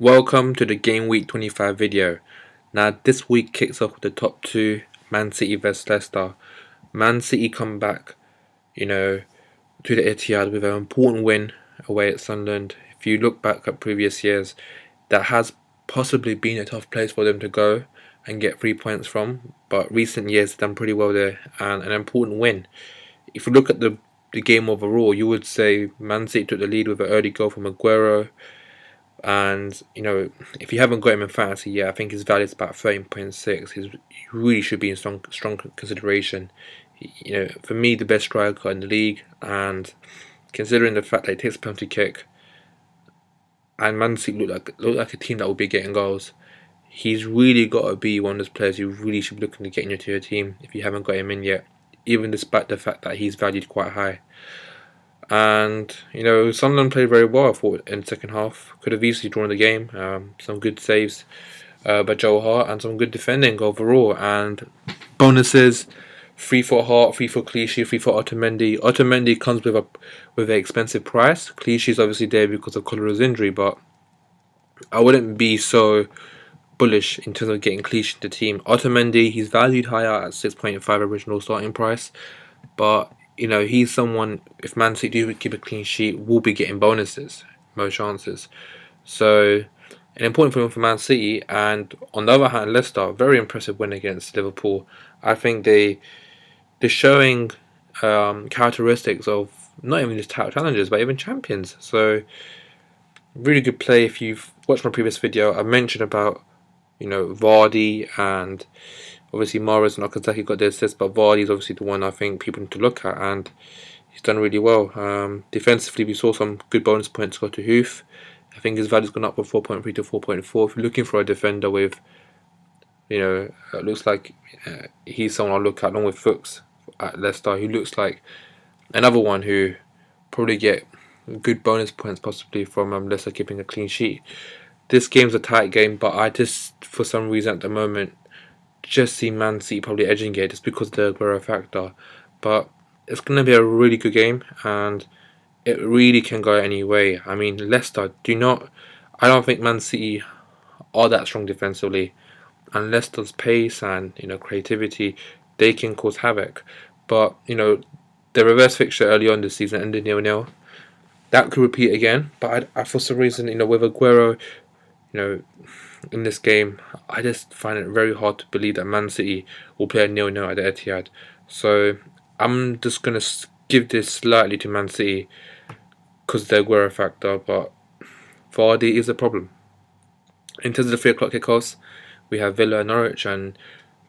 Welcome to the Game Week 25 video. Now this week kicks off with the top two, Man City vs Leicester. Man City come back, to the Etihad with an important win away at Sunderland. If you look back at previous years, that has possibly been a tough place for them to go and get 3 points from, but recent years they've done pretty well there and an important win. If you look at the game overall, you would say Man City took the lead with an early goal from Aguero. And if you haven't got him in fantasy yet, I think his value is about 13.6. He really should be in strong consideration. For me, the best striker in the league, and considering the fact that he takes a penalty kick, and Man City look like a team that will be getting goals, he's really got to be one of those players you really should be looking to get into your team if you haven't got him in yet, even despite the fact that he's valued quite high. And Sunderland played very well, I thought, in the second half. Could have easily drawn the game. Some good saves by Joe Hart and some good defending overall. And bonuses: 3 for Hart, 3 for Clichy, 3 for Otamendi. Otamendi comes with an expensive price. Clichy is obviously there because of Colora's injury, but I wouldn't be so bullish in terms of getting Clichy into the team. Otamendi, he's valued higher at 6.5 original starting price, but he's someone, if Man City do keep a clean sheet, will be getting bonuses, most chances. So, an important thing for Man City. And on the other hand, Leicester, very impressive win against Liverpool. I think they're showing characteristics of not even just title challengers, but even champions. So, really good play. If you've watched my previous video, I mentioned about Vardy, and obviously Mahrez and Okazaki got their assists, but Vardy is obviously the one I think people need to look at, and he's done really well. Defensively, we saw some good bonus points go to Hoof. I think his value's gone up from 4.3 to 4.4. If you're looking for a defender with, it looks like he's someone I'll look at along with Fuchs at Leicester, who looks like another one who probably get good bonus points possibly from Leicester keeping a clean sheet. This game's a tight game, but I just, for some reason at the moment, just see Man City probably edging it just because of the Aguero factor. But it's going to be a really good game, and it really can go any way. I mean, Leicester I don't think Man City are that strong defensively, and Leicester's pace and creativity, they can cause havoc. But the reverse fixture early on this season ended 0-0. That could repeat again, but I for some reason with Aguero, in this game, I just find it very hard to believe that Man City will play a 0-0 at the Etihad. So I'm just going to give this slightly to Man City because of the Aguero factor, but Vardy is a problem. In terms of the 3 o'clock kickoffs, we have Villa and Norwich, and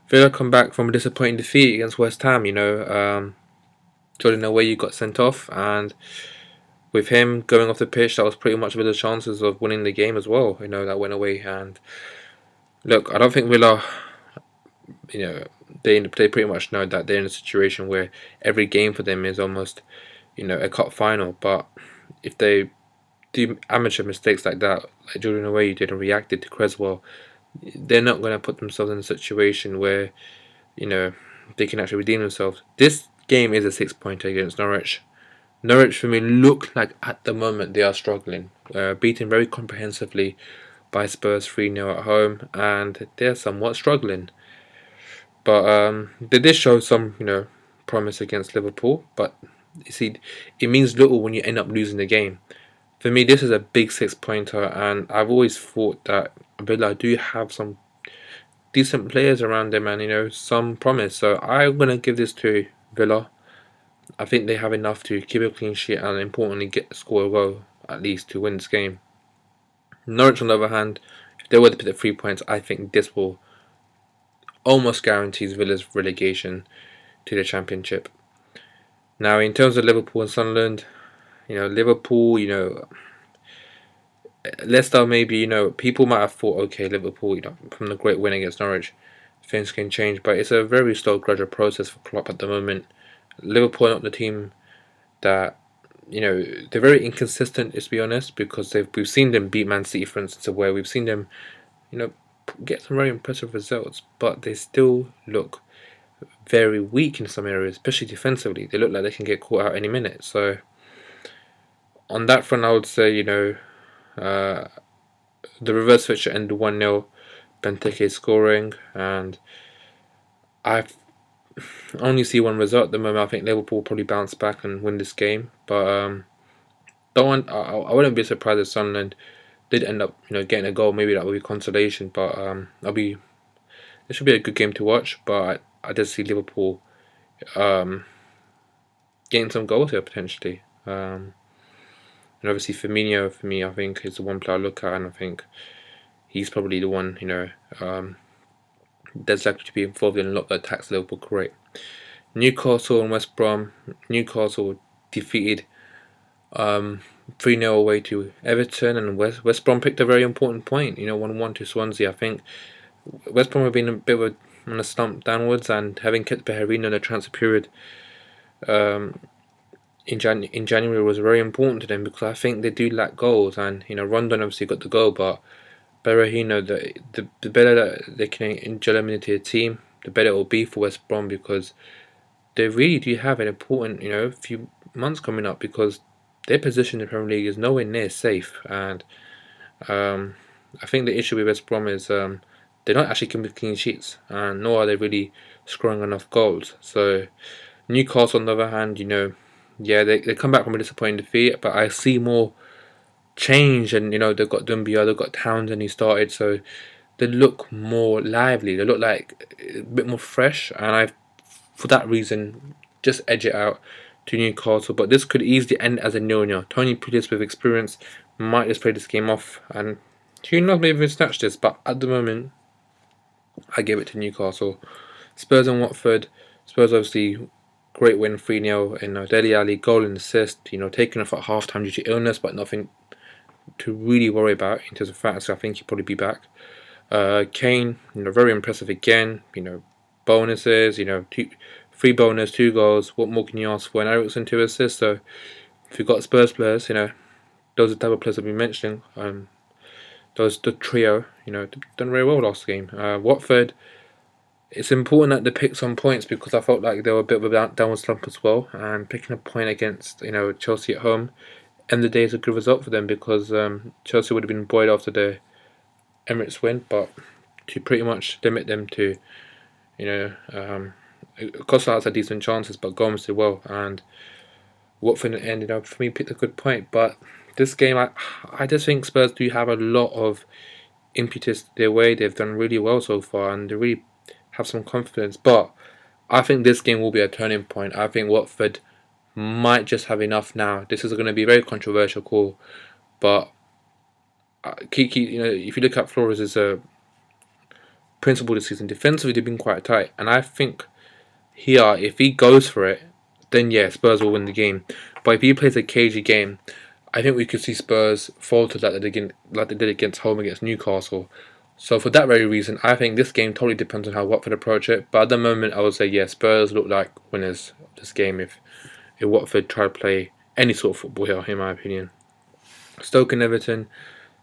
Villa come back from a disappointing defeat against West Ham. Jordan Away got sent off, and with him going off the pitch, that was pretty much with the chances of winning the game as well. That went away. And look, I don't think Villa, they pretty much know that they're in a situation where every game for them is almost, a cup final. But if they do amateur mistakes like that, like Jordan Away did and reacted to Creswell, they're not going to put themselves in a situation where, they can actually redeem themselves. This game is a 6-pointer against Norwich. Norwich, for me, look like at the moment they are struggling. Beaten very comprehensively by Spurs 3-0 at home, and they're somewhat struggling. But they did show some, promise against Liverpool. But you see, it means little when you end up losing the game. For me, this is a big 6-pointer, and I've always thought that Villa do have some decent players around them, and some promise. So I'm gonna give this to Villa. I think they have enough to keep a clean sheet and importantly score a goal at least to win this game. Norwich on the other hand, if they were to pick the 3 points, I think this will almost guarantees Villa's relegation to the Championship. Now in terms of Liverpool and Sunderland, Liverpool, Leicester maybe, people might have thought, okay, Liverpool, from the great win against Norwich, things can change, but it's a very slow gradual process for Klopp at the moment. Liverpool are not the team that, they're very inconsistent, let's be honest, because we've seen them beat Man City, for instance, where we've seen them, get some very impressive results, but they still look very weak in some areas, especially defensively. They look like they can get caught out any minute. So on that front, I would say, The reverse fixture ended 1-0, Benteke scoring, and I only see one result at the moment. I think Liverpool will probably bounce back and win this game, but don't want, I wouldn't be surprised if Sunderland did end up, getting a goal. Maybe that would be consolation, but it should be a good game to watch. But I just see Liverpool getting some goals here potentially. And obviously Firmino for me, I think is the one player I look at, and I think he's probably the one that's likely to be involved in a lot of the attacks Liverpool create. Newcastle and West Brom. Newcastle defeated 3-0 away to Everton, and West Brom picked a very important point. 1-1 to Swansea. I think West Brom have been a bit of on a slump downwards, and having kept Bellerin in the transfer period in January was very important to them, because I think they do lack goals. And Rondon obviously got the goal, but Berahino, the better that they can inject him into a team, the better it will be for West Brom, because they really do have an important few months coming up, because their position in the Premier League is nowhere near safe. And I think the issue with West Brom is they're not actually keeping clean sheets, and nor are they really scoring enough goals. So Newcastle, on the other hand, yeah, they come back from a disappointing defeat, but I see more change. And they've got Dumbia, they've got Townsend who started, so they look more lively. They look like a bit more fresh, and for that reason, just edge it out to Newcastle. But this could easily end as a 0-0. Tony Pulis with experience might just play this game off, and who knows, maybe even snatch this. But at the moment, I give it to Newcastle. Spurs and Watford. Spurs obviously great win, 3-0, and Dele Alli goal and assist. Taken off at half time due to illness, but nothing to really worry about in terms of facts. I think he'll probably be back. Kane, very impressive again. Bonuses, 3 bonus, 2 goals. What more can you ask for? And Eriksen 2 assists. So if you've got Spurs players, those are the type of players I've been mentioning. The trio, done very well last game. Watford, it's important that they pick some points, because I felt like they were a bit of a downward slump as well. And picking a point against Chelsea at home, end of the day, is a good result for them, because Chelsea would have been buoyed after the Emirates win, but to pretty much limit them to, Costa had decent chances, but Gomez did well, and Watford ended up, for me, picked a good point. But this game, I just think Spurs do have a lot of impetus their way. They've done really well so far, and they really have some confidence. But I think this game will be a turning point. I think Watford might just have enough now. This is going to be a very controversial call, but Kiki, if you look at Flores' principle this season, defensively they've been quite tight, and I think here, if he goes for it, then yeah, Spurs will win the game. But if he plays a cagey game, I think we could see Spurs falter like they did against home against Newcastle. So for that very reason, I think this game totally depends on how Watford approach it. But at the moment, I would say yeah, Spurs look like winners of this game if Watford try to play any sort of football here, in my opinion. Stoke and Everton.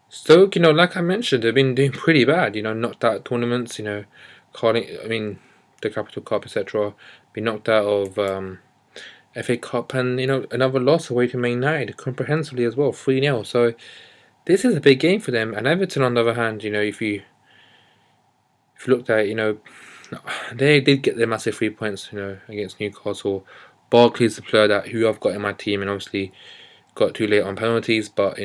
Stoke, like I mentioned, they've been doing pretty bad. Knocked out tournaments. The Capital Cup, etc. Been knocked out of FA Cup, and another loss away to Man United comprehensively as well, 3-0. So this is a big game for them. And Everton, on the other hand, if you looked at it, they did get their massive 3 points, against Newcastle. Barclays, the player who I've got in my team, and obviously got too late on penalties, but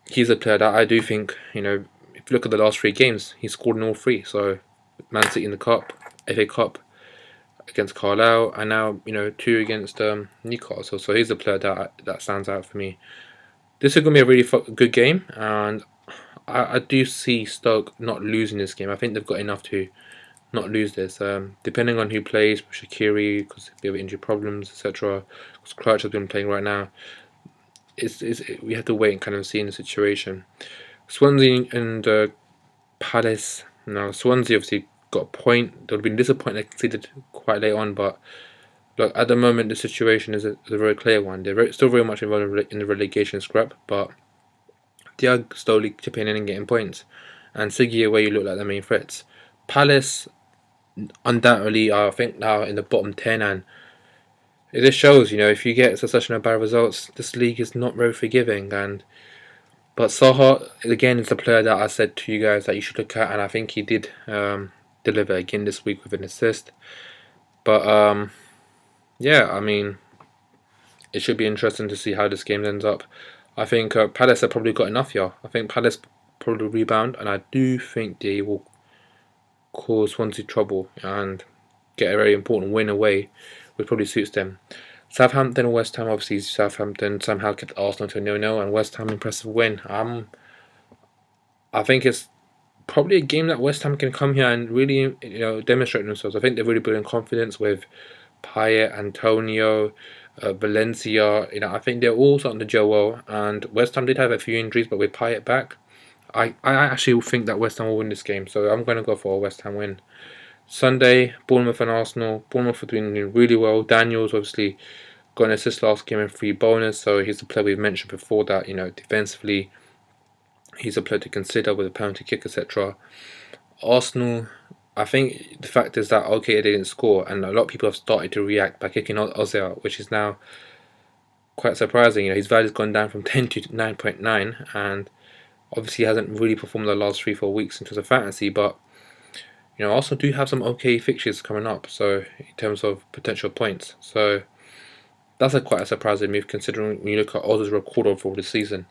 he's a player that I do think, if you look at the last 3 games, he scored in all 3. So Man City in the Cup, FA Cup against Carlisle, and now 2 against Newcastle. So he's a player that stands out for me. This is going to be a really good game, and I do see Stoke not losing this game. I think they've got enough to not lose this. Depending on who plays, Shaqiri, because they have injury problems, etc. Because Crouch has been playing right now. We have to wait and kind of see in the situation. Swansea and Palace. Now Swansea obviously got a point. They would have been disappointed they conceded quite late on, but look, at the moment the situation is a very clear one. They're still very much involved in the relegation scrap, but they are slowly chipping in and getting points. And Siggy away, you look like the main threats. Palace undoubtedly are, I think, now in the bottom 10, and it just shows, if you get a succession of bad results, this league is not very forgiving. And But Saha again is the player that I said to you guys that you should look at, and I think he did deliver again this week with an assist. But yeah, I mean, it should be interesting to see how this game ends up. I think Palace have probably got enough here. I think Palace probably rebound, and I do think they will cause Swansea trouble and get a very important win away, which probably suits them. Southampton and West Ham, obviously Southampton somehow kept Arsenal to 0-0, and West Ham impressive win. I think it's probably a game that West Ham can come here and really demonstrate themselves. I think they're really building confidence with Payet, Antonio, Valencia. I think they're all starting to gel well. And West Ham did have a few injuries, but with Payet back, I actually think that West Ham will win this game. So I'm going to go for a West Ham win. Sunday, Bournemouth and Arsenal. Bournemouth are doing really well. Daniels obviously got an assist last game and 3 bonus, so he's the player we've mentioned before that, defensively, he's a player to consider with a penalty kick, etc. Arsenal, I think the fact is that, okay, they didn't score, and a lot of people have started to react by kicking Ozil out, which is now quite surprising. His value's gone down from 10 to 9.9, and obviously he hasn't really performed the last 3-4 weeks in terms of fantasy, but Arsenal do have some okay fixtures coming up, so in terms of potential points. So that's quite a surprising move considering when you look at Ozil's record overall this season.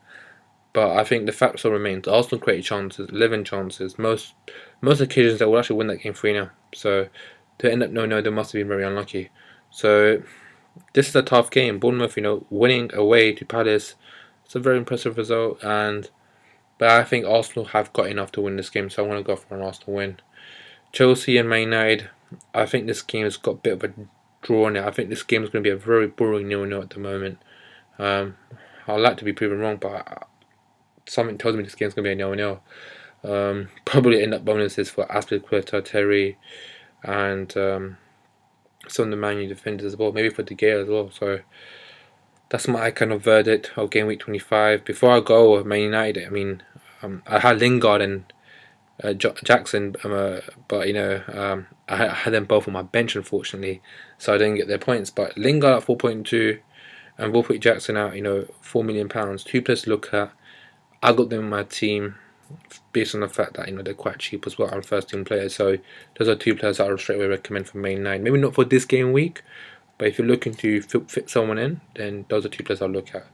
But I think the fact still remains: Arsenal created chances, 11 chances. Most occasions they will actually win that game 3-0. So to end up no, they must have been very unlucky. So this is a tough game. Bournemouth, winning away to Palace, it's a very impressive result. But I think Arsenal have got enough to win this game, so I want to go for an Arsenal win. Chelsea and Man United, I think this game has got a bit of a draw in it. I think this game is going to be a very boring 0-0 at the moment. I'd like to be proven wrong, but something tells me this game's going to be a 0-0. Probably end up bonuses for Aspilicueta, Terry, and some of the Man U defenders as well. Maybe for De Gea as well. So that's my kind of verdict of Game Week 25. Before I go, Man United, I had Lingard and Jackson, but I had them both on my bench, unfortunately, so I didn't get their points. But Lingard at 4.2 and Wolfie Jackson at £4 million, 2 players to look at. I got them in my team based on the fact that they're quite cheap as well and first team players. So those are 2 players that I would straight away recommend for main 9. Maybe not for this game week, but if you're looking to fit someone in, then those are 2 players I'll look at.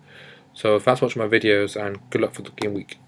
So thanks for watching my videos and good luck for the game week.